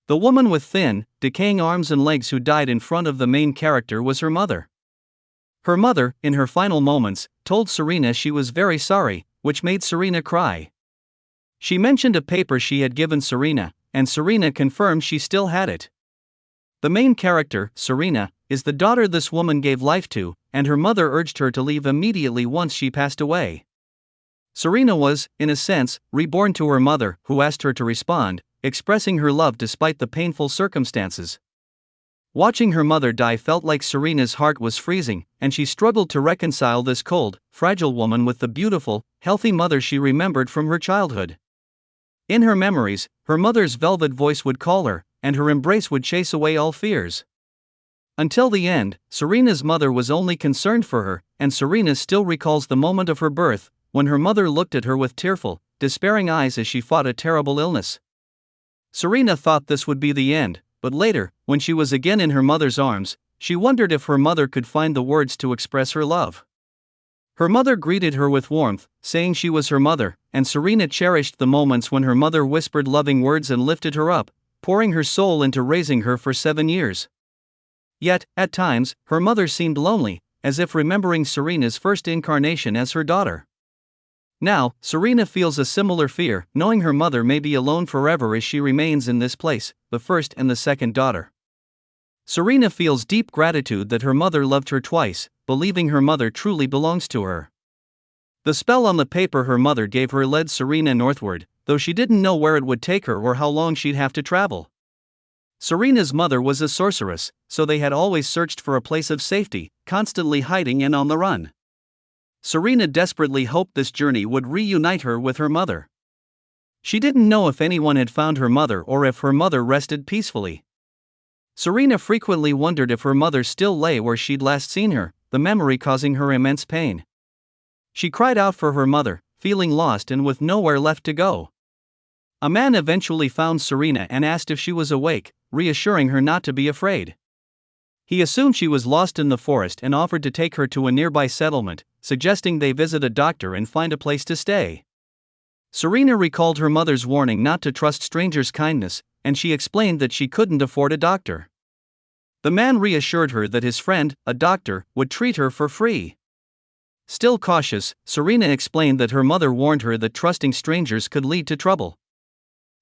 The woman with thin, decaying arms and legs who died in front of the main character was her mother. Her mother, in her final moments, told Serena she was very sorry, which made Serena cry. She mentioned a paper she had given Serena, and Serena confirmed she still had it. The main character, Serena, is the daughter this woman gave life to, and her mother urged her to leave immediately once she passed away. Serena was, in a sense, reborn to her mother, who asked her to respond, expressing her love despite the painful circumstances. Watching her mother die felt like Serena's heart was freezing, and she struggled to reconcile this cold, fragile woman with the beautiful, healthy mother she remembered from her childhood. In her memories, her mother's velvet voice would call her, and her embrace would chase away all fears. Until the end, Serena's mother was only concerned for her, and Serena still recalls the moment of her birth, when her mother looked at her with tearful, despairing eyes as she fought a terrible illness. Serena thought this would be the end, but later, when she was again in her mother's arms, she wondered if her mother could find the words to express her love. Her mother greeted her with warmth, saying she was her mother, and Serena cherished the moments when her mother whispered loving words and lifted her up, pouring her soul into raising her for 7 years. Yet, at times, her mother seemed lonely, as if remembering Serena's first incarnation as her daughter. Now, Serena feels a similar fear, knowing her mother may be alone forever as she remains in this place, the first and the second daughter. Serena feels deep gratitude that her mother loved her twice, believing her mother truly belongs to her. The spell on the paper her mother gave her led Serena northward, though she didn't know where it would take her or how long she'd have to travel. Serena's mother was a sorceress, so they had always searched for a place of safety, constantly hiding and on the run. Serena desperately hoped this journey would reunite her with her mother. She didn't know if anyone had found her mother or if her mother rested peacefully. Serena frequently wondered if her mother still lay where she'd last seen her, the memory causing her immense pain. She cried out for her mother, feeling lost and with nowhere left to go. A man eventually found Serena and asked if she was awake, reassuring her not to be afraid. He assumed she was lost in the forest and offered to take her to a nearby settlement, suggesting they visit a doctor and find a place to stay. Serena recalled her mother's warning not to trust strangers' kindness, and she explained that she couldn't afford a doctor. The man reassured her that his friend, a doctor, would treat her for free. Still cautious, Serena explained that her mother warned her that trusting strangers could lead to trouble.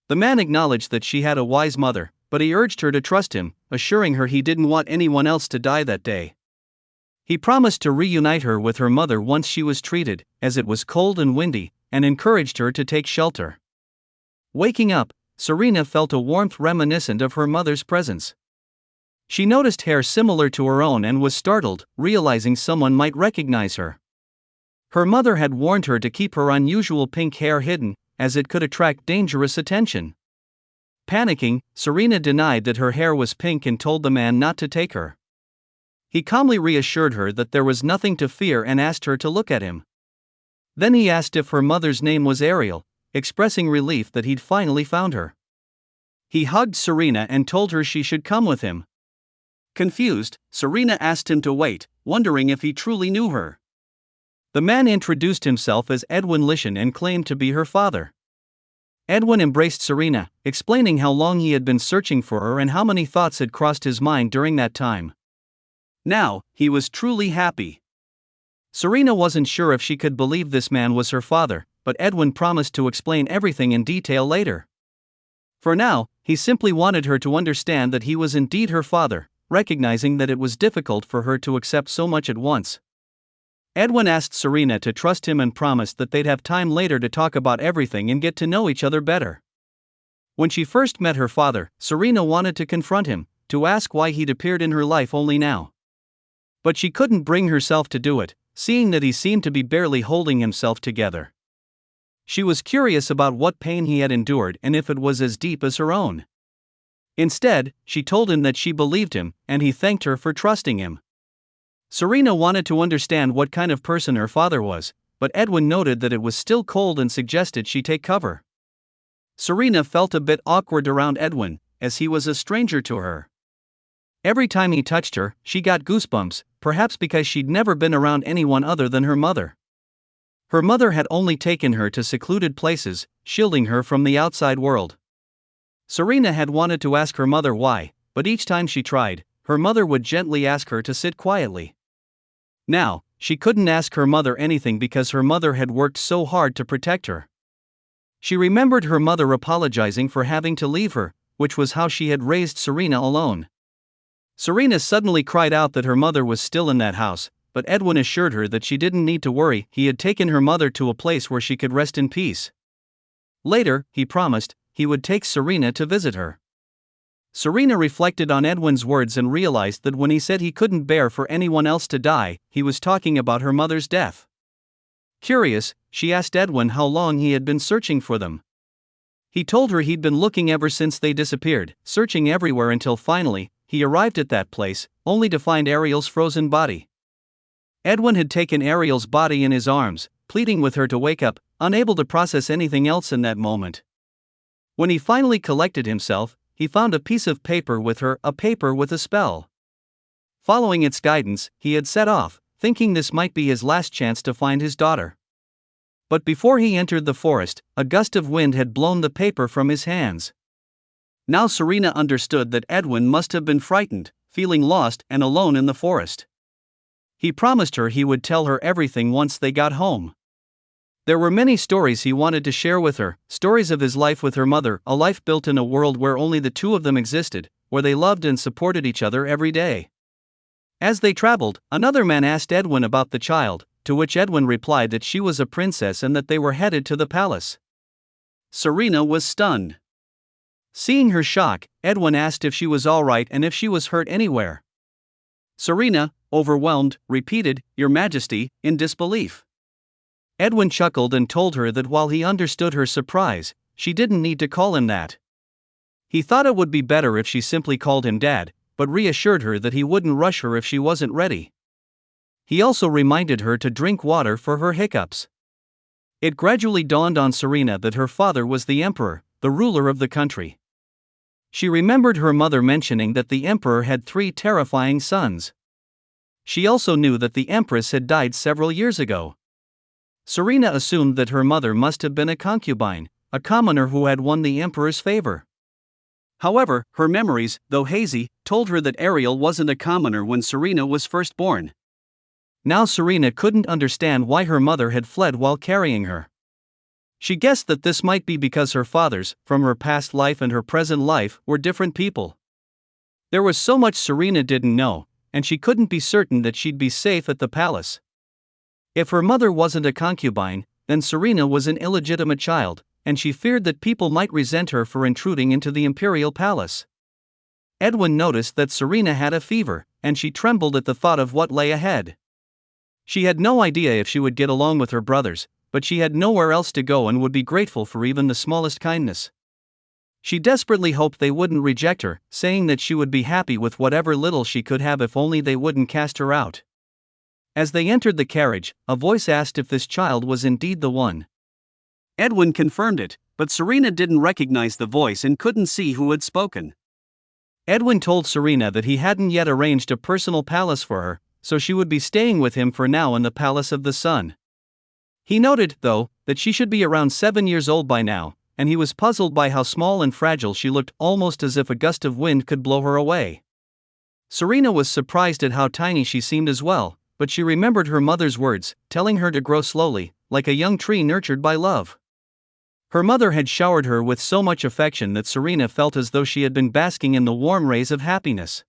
The man acknowledged that she had a wise mother, but he urged her to trust him, assuring her he didn't want anyone else to die that day. He promised to reunite her with her mother once she was treated, as it was cold and windy, and encouraged her to take shelter. Waking up, Serena felt a warmth reminiscent of her mother's presence. She noticed hair similar to her own and was startled, realizing someone might recognize her. Her mother had warned her to keep her unusual pink hair hidden, as it could attract dangerous attention. Panicking, Serena denied that her hair was pink and told the man not to take her. He calmly reassured her that there was nothing to fear and asked her to look at him. Then he asked if her mother's name was Ariel, expressing relief that he'd finally found her. He hugged Serena and told her she should come with him. Confused, Serena asked him to wait, wondering if he truly knew her. The man introduced himself as Edwin Lishan and claimed to be her father. Edwin embraced Serena, explaining how long he had been searching for her and how many thoughts had crossed his mind during that time. Now, he was truly happy. Serena wasn't sure if she could believe this man was her father, but Edwin promised to explain everything in detail later. For now, he simply wanted her to understand that he was indeed her father, recognizing that it was difficult for her to accept so much at once. Edwin asked Serena to trust him and promised that they'd have time later to talk about everything and get to know each other better. When she first met her father, Serena wanted to confront him, to ask why he'd appeared in her life only now. But she couldn't bring herself to do it, seeing that he seemed to be barely holding himself together. She was curious about what pain he had endured and if it was as deep as her own. Instead, she told him that she believed him, and he thanked her for trusting him. Serena wanted to understand what kind of person her father was, but Edwin noted that it was still cold and suggested she take cover. Serena felt a bit awkward around Edwin, as he was a stranger to her. Every time he touched her, she got goosebumps, perhaps because she'd never been around anyone other than her mother. Her mother had only taken her to secluded places, shielding her from the outside world. Serena had wanted to ask her mother why, but each time she tried, her mother would gently ask her to sit quietly. Now, she couldn't ask her mother anything because her mother had worked so hard to protect her. She remembered her mother apologizing for having to leave her, which was how she had raised Serena alone. Serena suddenly cried out that her mother was still in that house, but Edwin assured her that she didn't need to worry. He had taken her mother to a place where she could rest in peace. Later, he promised, he would take Serena to visit her. Serena reflected on Edwin's words and realized that when he said he couldn't bear for anyone else to die, he was talking about her mother's death. Curious, she asked Edwin how long he had been searching for them. He told her he'd been looking ever since they disappeared, searching everywhere until finally, he arrived at that place, only to find Ariel's frozen body. Edwin had taken Ariel's body in his arms, pleading with her to wake up, unable to process anything else in that moment. When he finally collected himself, he found a piece of paper with her, a paper with a spell. Following its guidance, he had set off, thinking this might be his last chance to find his daughter. But before he entered the forest, a gust of wind had blown the paper from his hands. Now Serena understood that Edwin must have been frightened, feeling lost and alone in the forest. He promised her he would tell her everything once they got home. There were many stories he wanted to share with her, stories of his life with her mother, a life built in a world where only the two of them existed, where they loved and supported each other every day. As they traveled, another man asked Edwin about the child, to which Edwin replied that she was a princess and that they were headed to the palace. Serena was stunned. Seeing her shock, Edwin asked if she was all right and if she was hurt anywhere. Serena, overwhelmed, repeated, "Your Majesty," in disbelief. Edwin chuckled and told her that while he understood her surprise, she didn't need to call him that. He thought it would be better if she simply called him Dad, but reassured her that he wouldn't rush her if she wasn't ready. He also reminded her to drink water for her hiccups. It gradually dawned on Serena that her father was the emperor, the ruler of the country. She remembered her mother mentioning that the emperor had 3 terrifying sons. She also knew that the empress had died several years ago. Serena assumed that her mother must have been a concubine, a commoner who had won the emperor's favor. However, her memories, though hazy, told her that Ariel wasn't a commoner when Serena was first born. Now Serena couldn't understand why her mother had fled while carrying her. She guessed that this might be because her fathers, from her past life and her present life, were different people. There was so much Serena didn't know, and she couldn't be certain that she'd be safe at the palace. If her mother wasn't a concubine, then Serena was an illegitimate child, and she feared that people might resent her for intruding into the Imperial palace. Edwin noticed that Serena had a fever, and she trembled at the thought of what lay ahead. She had no idea if she would get along with her brothers, but she had nowhere else to go and would be grateful for even the smallest kindness. She desperately hoped they wouldn't reject her, saying that she would be happy with whatever little she could have if only they wouldn't cast her out. As they entered the carriage, a voice asked if this child was indeed the one. Edwin confirmed it, but Serena didn't recognize the voice and couldn't see who had spoken. Edwin told Serena that he hadn't yet arranged a personal palace for her, so she would be staying with him for now in the Palace of the Sun. He noted, though, that she should be around 7 years old by now, and he was puzzled by how small and fragile she looked, almost as if a gust of wind could blow her away. Serena was surprised at how tiny she seemed as well, but she remembered her mother's words, telling her to grow slowly, like a young tree nurtured by love. Her mother had showered her with so much affection that Serena felt as though she had been basking in the warm rays of happiness.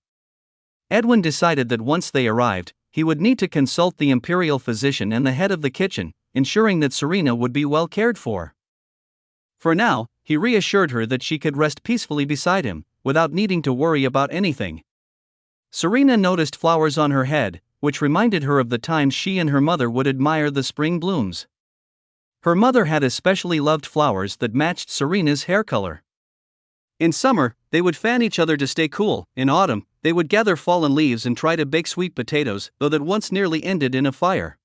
Edwin decided that once they arrived, he would need to consult the imperial physician and the head of the kitchen, ensuring that Serena would be well cared for. For now, he reassured her that she could rest peacefully beside him, without needing to worry about anything. Serena noticed flowers on her head, which reminded her of the times she and her mother would admire the spring blooms. Her mother had especially loved flowers that matched Serena's hair color. In summer, they would fan each other to stay cool. In autumn, they would gather fallen leaves and try to bake sweet potatoes, though that once nearly ended in a fire.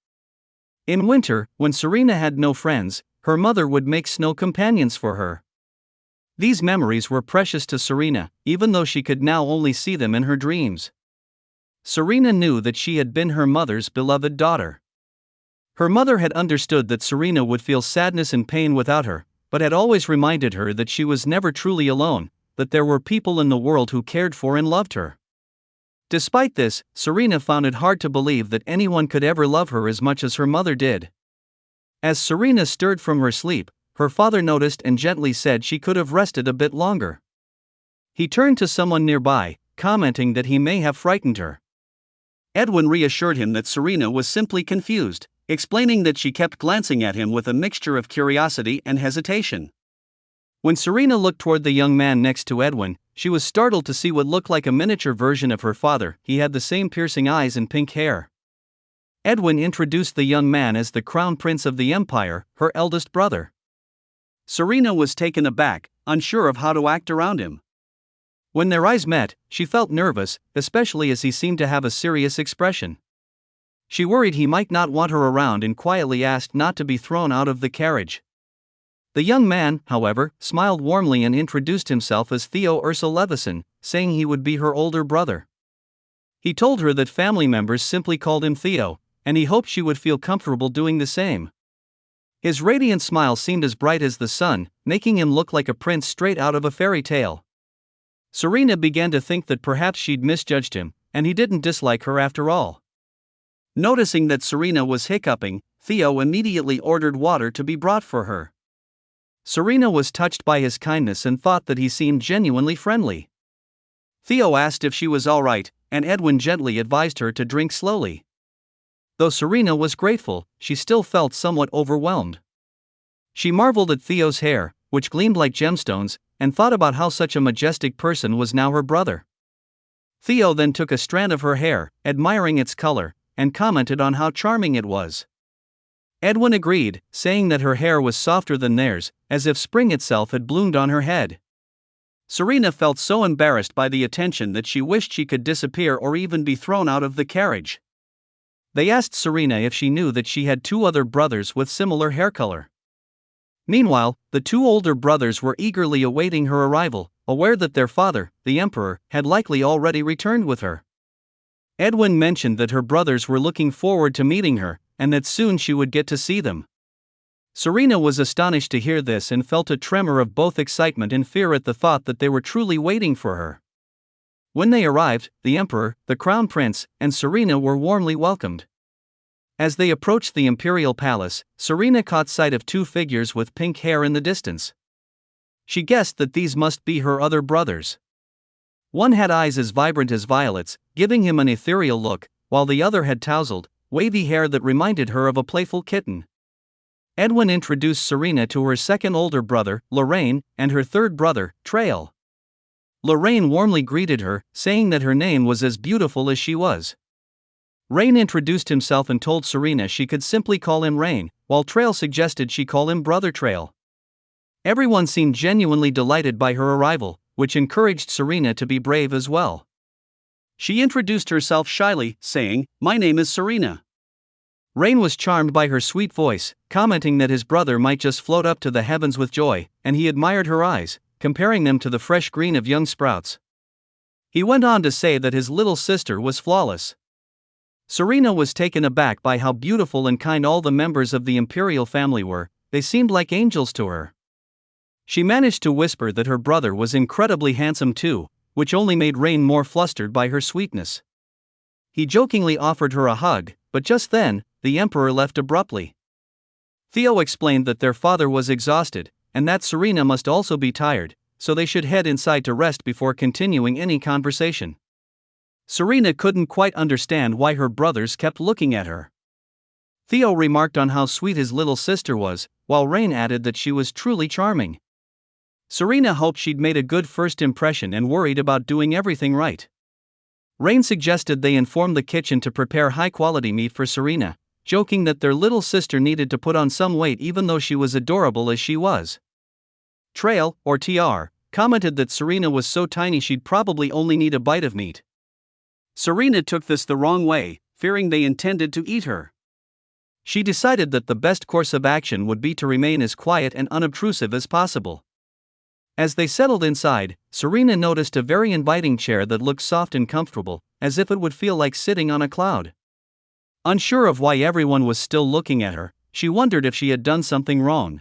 In winter, when Serena had no friends, her mother would make snow companions for her. These memories were precious to Serena, even though she could now only see them in her dreams. Serena knew that she had been her mother's beloved daughter. Her mother had understood that Serena would feel sadness and pain without her, but had always reminded her that she was never truly alone, that there were people in the world who cared for and loved her. Despite this, Serena found it hard to believe that anyone could ever love her as much as her mother did. As Serena stirred from her sleep, her father noticed and gently said she could have rested a bit longer. He turned to someone nearby, commenting that he may have frightened her. Edwin reassured him that Serena was simply confused, explaining that she kept glancing at him with a mixture of curiosity and hesitation. When Serena looked toward the young man next to Edwin, she was startled to see what looked like a miniature version of her father. He had the same piercing eyes and pink hair. Edwin introduced the young man as the Crown Prince of the Empire, her eldest brother. Serena was taken aback, unsure of how to act around him. When their eyes met, she felt nervous, especially as he seemed to have a serious expression. She worried he might not want her around and quietly asked not to be thrown out of the carriage. The young man, however, smiled warmly and introduced himself as Theo Ursa Levison, saying he would be her older brother. He told her that family members simply called him Theo, and he hoped she would feel comfortable doing the same. His radiant smile seemed as bright as the sun, making him look like a prince straight out of a fairy tale. Serena began to think that perhaps she'd misjudged him, and he didn't dislike her after all. Noticing that Serena was hiccuping, Theo immediately ordered water to be brought for her. Serena was touched by his kindness and thought that he seemed genuinely friendly. Theo asked if she was all right, and Edwin gently advised her to drink slowly. Though Serena was grateful, she still felt somewhat overwhelmed. She marveled at Theo's hair, which gleamed like gemstones, and thought about how such a majestic person was now her brother. Theo then took a strand of her hair, admiring its color, and commented on how charming it was. Edwin agreed, saying that her hair was softer than theirs, as if spring itself had bloomed on her head. Serena felt so embarrassed by the attention that she wished she could disappear or even be thrown out of the carriage. They asked Serena if she knew that she had two other brothers with similar hair color. Meanwhile, the two older brothers were eagerly awaiting her arrival, aware that their father, the Emperor, had likely already returned with her. Edwin mentioned that her brothers were looking forward to meeting her, and that soon she would get to see them. Serena was astonished to hear this and felt a tremor of both excitement and fear at the thought that they were truly waiting for her. When they arrived, the Emperor, the Crown Prince, and Serena were warmly welcomed. As they approached the Imperial Palace, Serena caught sight of two figures with pink hair in the distance. She guessed that these must be her other brothers. One had eyes as vibrant as violets, giving him an ethereal look, while the other had tousled, wavy hair that reminded her of a playful kitten. Edwin introduced Serena to her second older brother, Lorraine, and her third brother, Trail. Lorraine warmly greeted her, saying that her name was as beautiful as she was. Rain introduced himself and told Serena she could simply call him Rain, while Trail suggested she call him Brother Trail. Everyone seemed genuinely delighted by her arrival, which encouraged Serena to be brave as well. She introduced herself shyly, saying, "My name is Serena." Rain was charmed by her sweet voice, commenting that his brother might just float up to the heavens with joy, and he admired her eyes, comparing them to the fresh green of young sprouts. He went on to say that his little sister was flawless. Serena was taken aback by how beautiful and kind all the members of the Imperial family were. They seemed like angels to her. She managed to whisper that her brother was incredibly handsome too, which only made Rain more flustered by her sweetness. He jokingly offered her a hug, but just then, the Emperor left abruptly. Theo explained that their father was exhausted, and that Serena must also be tired, so they should head inside to rest before continuing any conversation. Serena couldn't quite understand why her brothers kept looking at her. Theo remarked on how sweet his little sister was, while Rain added that she was truly charming. Serena hoped she'd made a good first impression and worried about doing everything right. Rain suggested they inform the kitchen to prepare high-quality meat for Serena, joking that their little sister needed to put on some weight even though she was adorable as she was. Trail, or TR, commented that Serena was so tiny she'd probably only need a bite of meat. Serena took this the wrong way, fearing they intended to eat her. She decided that the best course of action would be to remain as quiet and unobtrusive as possible. As they settled inside, Serena noticed a very inviting chair that looked soft and comfortable, as if it would feel like sitting on a cloud. Unsure of why everyone was still looking at her, she wondered if she had done something wrong.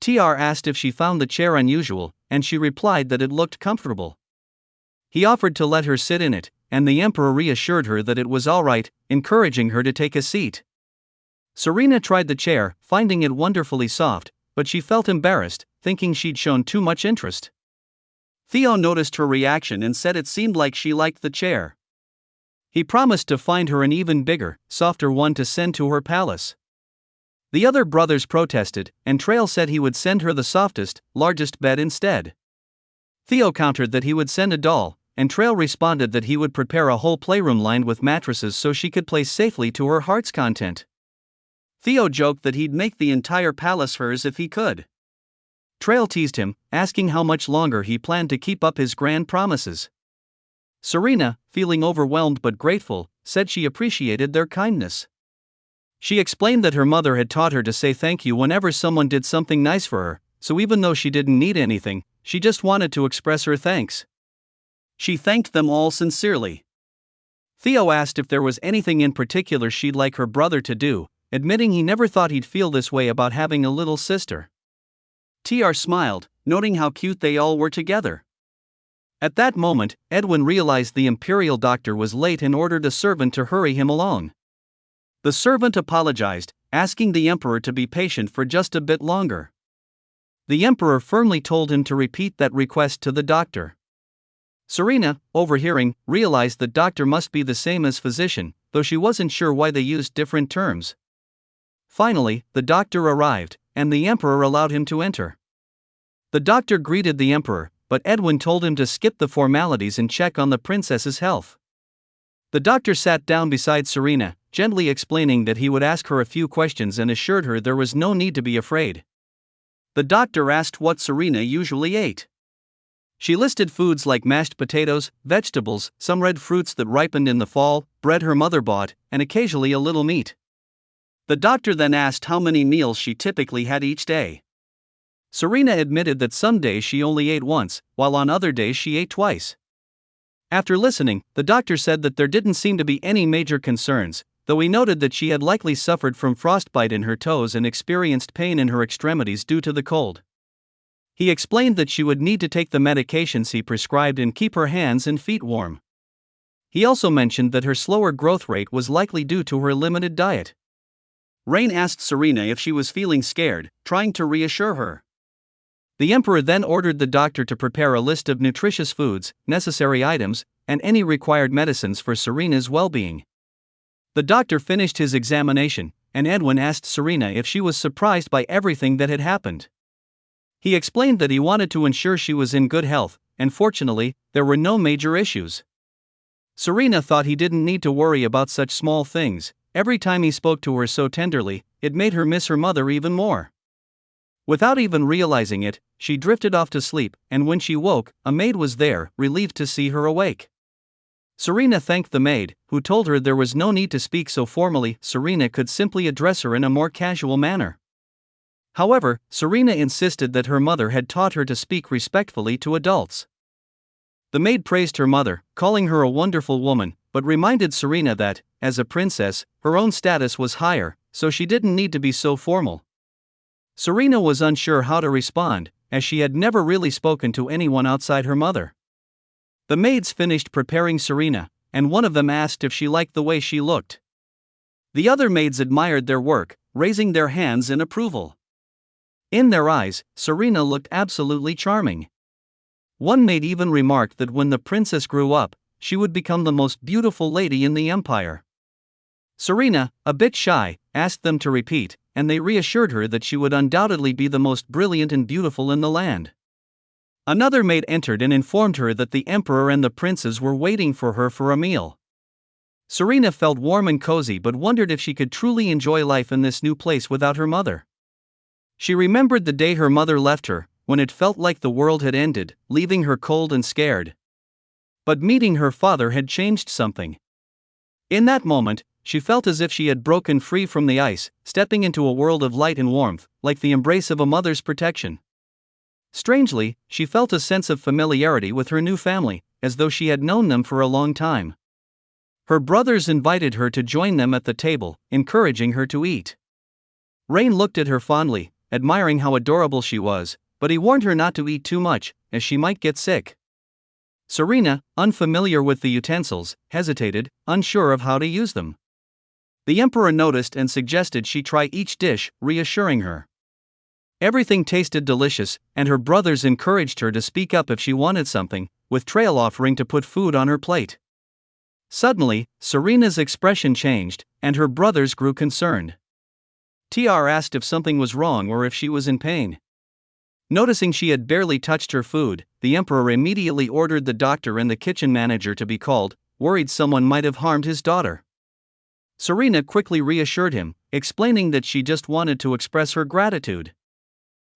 TR asked if she found the chair unusual, and she replied that it looked comfortable. He offered to let her sit in it, and the Emperor reassured her that it was alright, encouraging her to take a seat. Serena tried the chair, finding it wonderfully soft, but she felt embarrassed, thinking she'd shown too much interest. Theo noticed her reaction and said it seemed like she liked the chair. He promised to find her an even bigger, softer one to send to her palace. The other brothers protested, and Trail said he would send her the softest, largest bed instead. Theo countered that he would send a doll, and Trail responded that he would prepare a whole playroom lined with mattresses so she could play safely to her heart's content. Theo joked that he'd make the entire palace hers if he could. Trail teased him, asking how much longer he planned to keep up his grand promises. Serena, feeling overwhelmed but grateful, said she appreciated their kindness. She explained that her mother had taught her to say thank you whenever someone did something nice for her, so even though she didn't need anything, she just wanted to express her thanks. She thanked them all sincerely. Theo asked if there was anything in particular she'd like her brother to do, admitting he never thought he'd feel this way about having a little sister. TR smiled, noting how cute they all were together. At that moment, Edwin realized the Imperial doctor was late and ordered a servant to hurry him along. The servant apologized, asking the Emperor to be patient for just a bit longer. The Emperor firmly told him to repeat that request to the doctor. Serena, overhearing, realized that doctor must be the same as physician, though she wasn't sure why they used different terms. Finally, the doctor arrived, and the Emperor allowed him to enter. The doctor greeted the Emperor, but Edwin told him to skip the formalities and check on the princess's health. The doctor sat down beside Serena, gently explaining that he would ask her a few questions and assured her there was no need to be afraid. The doctor asked what Serena usually ate. She listed foods like mashed potatoes, vegetables, some red fruits that ripened in the fall, bread her mother bought, and occasionally a little meat. The doctor then asked how many meals she typically had each day. Serena admitted that some days she only ate once, while on other days she ate twice. After listening, the doctor said that there didn't seem to be any major concerns, though he noted that she had likely suffered from frostbite in her toes and experienced pain in her extremities due to the cold. He explained that she would need to take the medications he prescribed and keep her hands and feet warm. He also mentioned that her slower growth rate was likely due to her limited diet. Rain asked Serena if she was feeling scared, trying to reassure her. The Emperor then ordered the doctor to prepare a list of nutritious foods, necessary items, and any required medicines for Serena's well-being. The doctor finished his examination, and Edwin asked Serena if she was surprised by everything that had happened. He explained that he wanted to ensure she was in good health, and fortunately, there were no major issues. Serena thought he didn't need to worry about such small things. Every time he spoke to her so tenderly, it made her miss her mother even more. Without even realizing it, she drifted off to sleep, and when she woke, a maid was there, relieved to see her awake. Serena thanked the maid, who told her there was no need to speak so formally. Serena could simply address her in a more casual manner. However, Serena insisted that her mother had taught her to speak respectfully to adults. The maid praised her mother, calling her a wonderful woman, but reminded Serena that, as a princess, her own status was higher, so she didn't need to be so formal. Serena was unsure how to respond, as she had never really spoken to anyone outside her mother. The maids finished preparing Serena, and one of them asked if she liked the way she looked. The other maids admired their work, raising their hands in approval. In their eyes, Serena looked absolutely charming. One maid even remarked that when the princess grew up, she would become the most beautiful lady in the empire. Serena, a bit shy, asked them to repeat, and they reassured her that she would undoubtedly be the most brilliant and beautiful in the land. Another maid entered and informed her that the emperor and the princes were waiting for her for a meal. Serena felt warm and cozy but wondered if she could truly enjoy life in this new place without her mother. She remembered the day her mother left her, when it felt like the world had ended, leaving her cold and scared. But meeting her father had changed something. In that moment, she felt as if she had broken free from the ice, stepping into a world of light and warmth, like the embrace of a mother's protection. Strangely, she felt a sense of familiarity with her new family, as though she had known them for a long time. Her brothers invited her to join them at the table, encouraging her to eat. Rain looked at her fondly, admiring how adorable she was, but he warned her not to eat too much, as she might get sick. Serena, unfamiliar with the utensils, hesitated, unsure of how to use them. The emperor noticed and suggested she try each dish, reassuring her. Everything tasted delicious, and her brothers encouraged her to speak up if she wanted something, with Trail offering to put food on her plate. Suddenly, Serena's expression changed, and her brothers grew concerned. TR asked if something was wrong or if she was in pain. Noticing she had barely touched her food, the emperor immediately ordered the doctor and the kitchen manager to be called, worried someone might have harmed his daughter. Serena quickly reassured him, explaining that she just wanted to express her gratitude.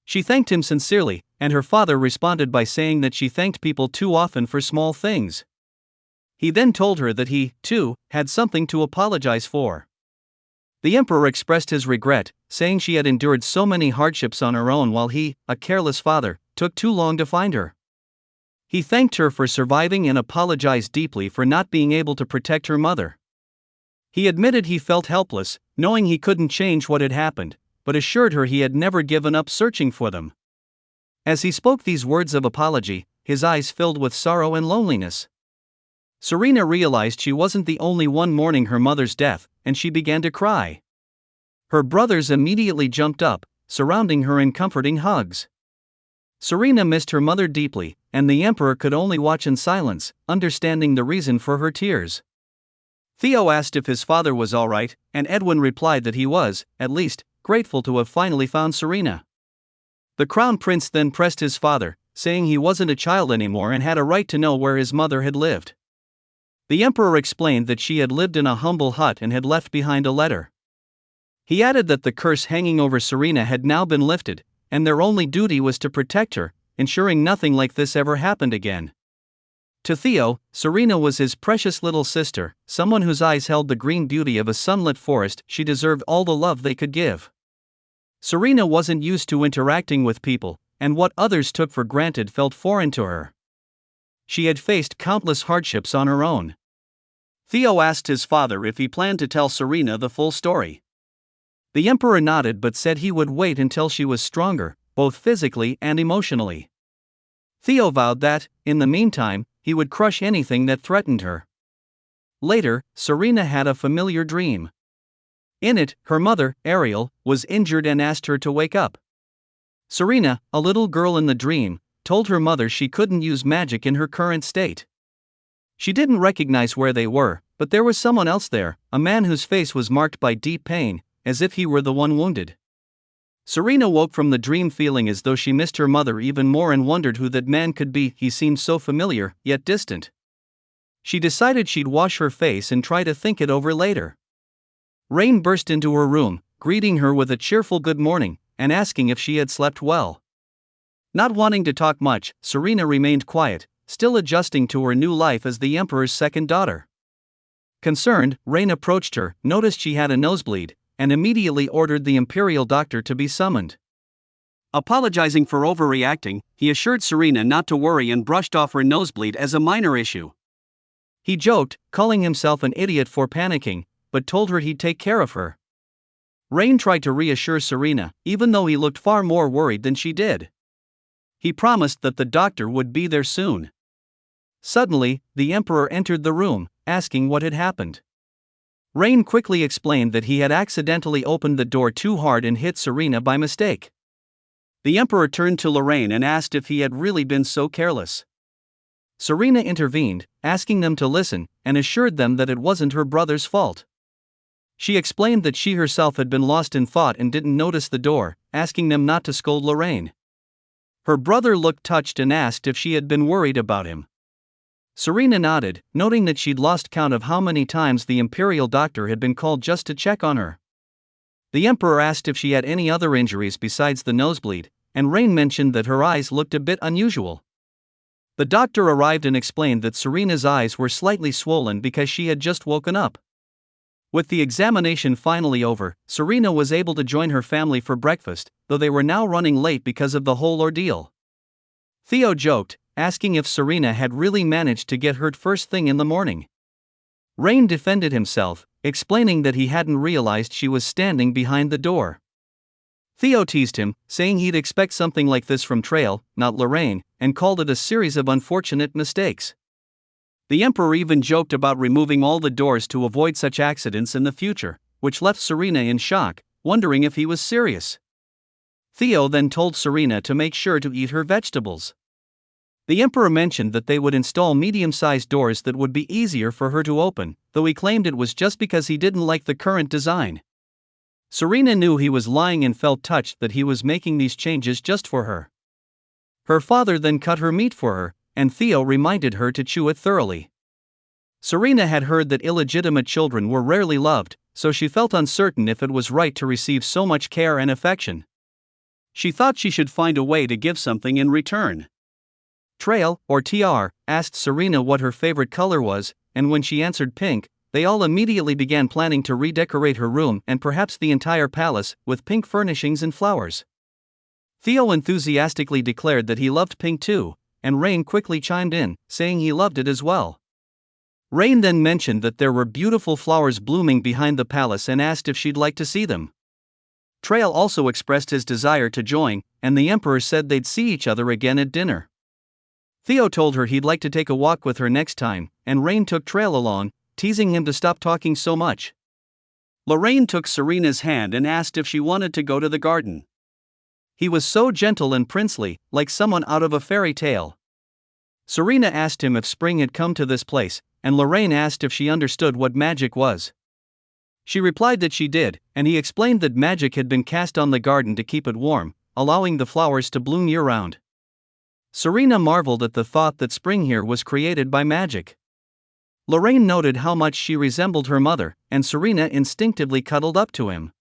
She thanked him sincerely, and her father responded by saying that she thanked people too often for small things. He then told her that he, too, had something to apologize for. The emperor expressed his regret, saying she had endured so many hardships on her own while he, a careless father, took too long to find her. He thanked her for surviving and apologized deeply for not being able to protect her mother. He admitted he felt helpless, knowing he couldn't change what had happened, but assured her he had never given up searching for them. As he spoke these words of apology, his eyes filled with sorrow and loneliness. Serena realized she wasn't the only one mourning her mother's death, and she began to cry. Her brothers immediately jumped up, surrounding her in comforting hugs. Serena missed her mother deeply, and the emperor could only watch in silence, understanding the reason for her tears. Theo asked if his father was all right, and Edwin replied that he was, at least, grateful to have finally found Serena. The crown prince then pressed his father, saying he wasn't a child anymore and had a right to know where his mother had lived. The emperor explained that she had lived in a humble hut and had left behind a letter. He added that the curse hanging over Serena had now been lifted, and their only duty was to protect her, ensuring nothing like this ever happened again. To Theo, Serena was his precious little sister, someone whose eyes held the green beauty of a sunlit forest. She deserved all the love they could give. Serena wasn't used to interacting with people, and what others took for granted felt foreign to her. She had faced countless hardships on her own. Theo asked his father if he planned to tell Serena the full story. The emperor nodded but said he would wait until she was stronger, both physically and emotionally. Theo vowed that, in the meantime, he would crush anything that threatened her. Later, Serena had a familiar dream. In it, her mother, Ariel, was injured and asked her to wake up. Serena, a little girl in the dream, told her mother she couldn't use magic in her current state. She didn't recognize where they were, but there was someone else there, a man whose face was marked by deep pain, as if he were the one wounded. Serena woke from the dream feeling as though she missed her mother even more and wondered who that man could be. He seemed so familiar, yet distant. She decided she'd wash her face and try to think it over later. Rain burst into her room, greeting her with a cheerful good morning, and asking if she had slept well. Not wanting to talk much, Serena remained quiet, still adjusting to her new life as the emperor's second daughter. Concerned, Rain approached her, noticed she had a nosebleed, and immediately ordered the Imperial doctor to be summoned. Apologizing for overreacting, he assured Serena not to worry and brushed off her nosebleed as a minor issue. He joked, calling himself an idiot for panicking, but told her he'd take care of her. Rain tried to reassure Serena, even though he looked far more worried than she did. He promised that the doctor would be there soon. Suddenly, the emperor entered the room, asking what had happened. Rain quickly explained that he had accidentally opened the door too hard and hit Serena by mistake. The emperor turned to Lorraine and asked if he had really been so careless. Serena intervened, asking them to listen, and assured them that it wasn't her brother's fault. She explained that she herself had been lost in thought and didn't notice the door, asking them not to scold Lorraine. Her brother looked touched and asked if she had been worried about him. Serena nodded, noting that she'd lost count of how many times the Imperial doctor had been called just to check on her. The emperor asked if she had any other injuries besides the nosebleed, and Rain mentioned that her eyes looked a bit unusual. The doctor arrived and explained that Serena's eyes were slightly swollen because she had just woken up. With the examination finally over, Serena was able to join her family for breakfast, though they were now running late because of the whole ordeal. Theo joked, asking if Serena had really managed to get hurt first thing in the morning. Rain defended himself, explaining that he hadn't realized she was standing behind the door. Theo teased him, saying he'd expect something like this from Trail, not Lorraine, and called it a series of unfortunate mistakes. The Emperor even joked about removing all the doors to avoid such accidents in the future, which left Serena in shock, wondering if he was serious. Theo then told Serena to make sure to eat her vegetables. The Emperor mentioned that they would install medium-sized doors that would be easier for her to open, though he claimed it was just because he didn't like the current design. Serena knew he was lying and felt touched that he was making these changes just for her. Her father then cut her meat for her, and Theo reminded her to chew it thoroughly. Serena had heard that illegitimate children were rarely loved, so she felt uncertain if it was right to receive so much care and affection. She thought she should find a way to give something in return. Trail, or TR, asked Serena what her favorite color was, and when she answered pink, they all immediately began planning to redecorate her room and perhaps the entire palace with pink furnishings and flowers. Theo enthusiastically declared that he loved pink too, and Rain quickly chimed in, saying he loved it as well. Rain then mentioned that there were beautiful flowers blooming behind the palace and asked if she'd like to see them. Trail also expressed his desire to join, and the Emperor said they'd see each other again at dinner. Theo told her he'd like to take a walk with her next time, and Rain took Trail along, teasing him to stop talking so much. Lorraine took Serena's hand and asked if she wanted to go to the garden. He was so gentle and princely, like someone out of a fairy tale. Serena asked him if spring had come to this place, and Lorraine asked if she understood what magic was. She replied that she did, and he explained that magic had been cast on the garden to keep it warm, allowing the flowers to bloom year-round. Serena marveled at the thought that spring here was created by magic. Lorraine noted how much she resembled her mother, and Serena instinctively cuddled up to him.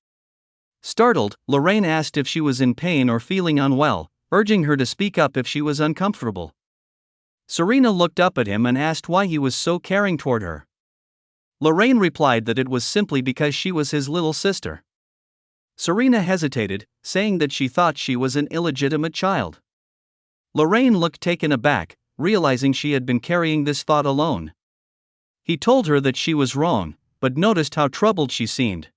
Startled, Lorraine asked if she was in pain or feeling unwell, urging her to speak up if she was uncomfortable. Serena looked up at him and asked why he was so caring toward her. Lorraine replied that it was simply because she was his little sister. Serena hesitated, saying that she thought she was an illegitimate child. Lorraine looked taken aback, realizing she had been carrying this thought alone. He told her that she was wrong, but noticed how troubled she seemed.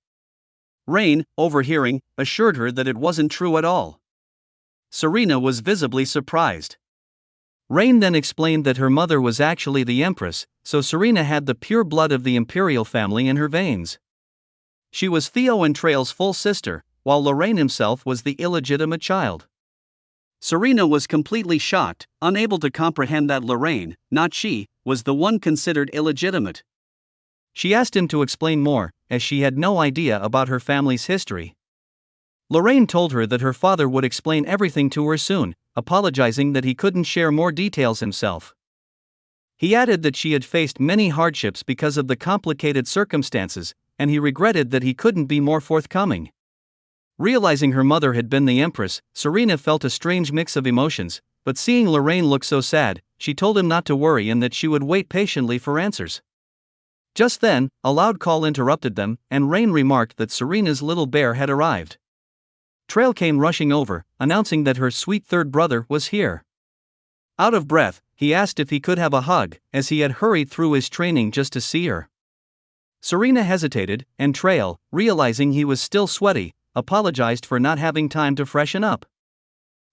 Rain, overhearing, assured her that it wasn't true at all. Serena was visibly surprised. Rain then explained that her mother was actually the Empress, so Serena had the pure blood of the Imperial family in her veins. She was Theo and Trail's full sister, while Lorraine himself was the illegitimate child. Serena was completely shocked, unable to comprehend that Lorraine, not she, was the one considered illegitimate. She asked him to explain more, as she had no idea about her family's history. Lorraine told her that her father would explain everything to her soon, apologizing that he couldn't share more details himself. He added that she had faced many hardships because of the complicated circumstances, and he regretted that he couldn't be more forthcoming. Realizing her mother had been the Empress, Serena felt a strange mix of emotions, but seeing Lorraine look so sad, she told him not to worry and that she would wait patiently for answers. Just then, a loud call interrupted them, and Rain remarked that Serena's little bear had arrived. Trail came rushing over, announcing that her sweet third brother was here. Out of breath, he asked if he could have a hug, as he had hurried through his training just to see her. Serena hesitated, and Trail, realizing he was still sweaty, apologized for not having time to freshen up.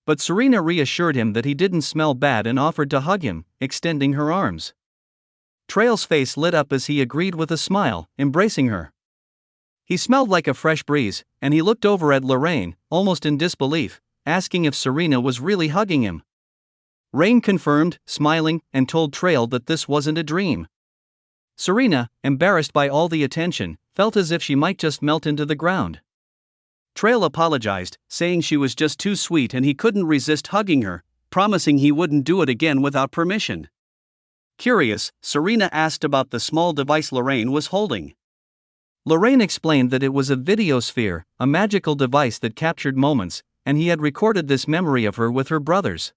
But Serena reassured him that he didn't smell bad and offered to hug him, extending her arms. Trail's face lit up as he agreed with a smile, embracing her. He smelled like a fresh breeze, and he looked over at Lorraine, almost in disbelief, asking if Serena was really hugging him. Rain confirmed, smiling, and told Trail that this wasn't a dream. Serena, embarrassed by all the attention, felt as if she might just melt into the ground. Trail apologized, saying she was just too sweet and he couldn't resist hugging her, promising he wouldn't do it again without permission. Curious, Serena asked about the small device Lorraine was holding. Lorraine explained that it was a videosphere, a magical device that captured moments, and he had recorded this memory of her with her brothers.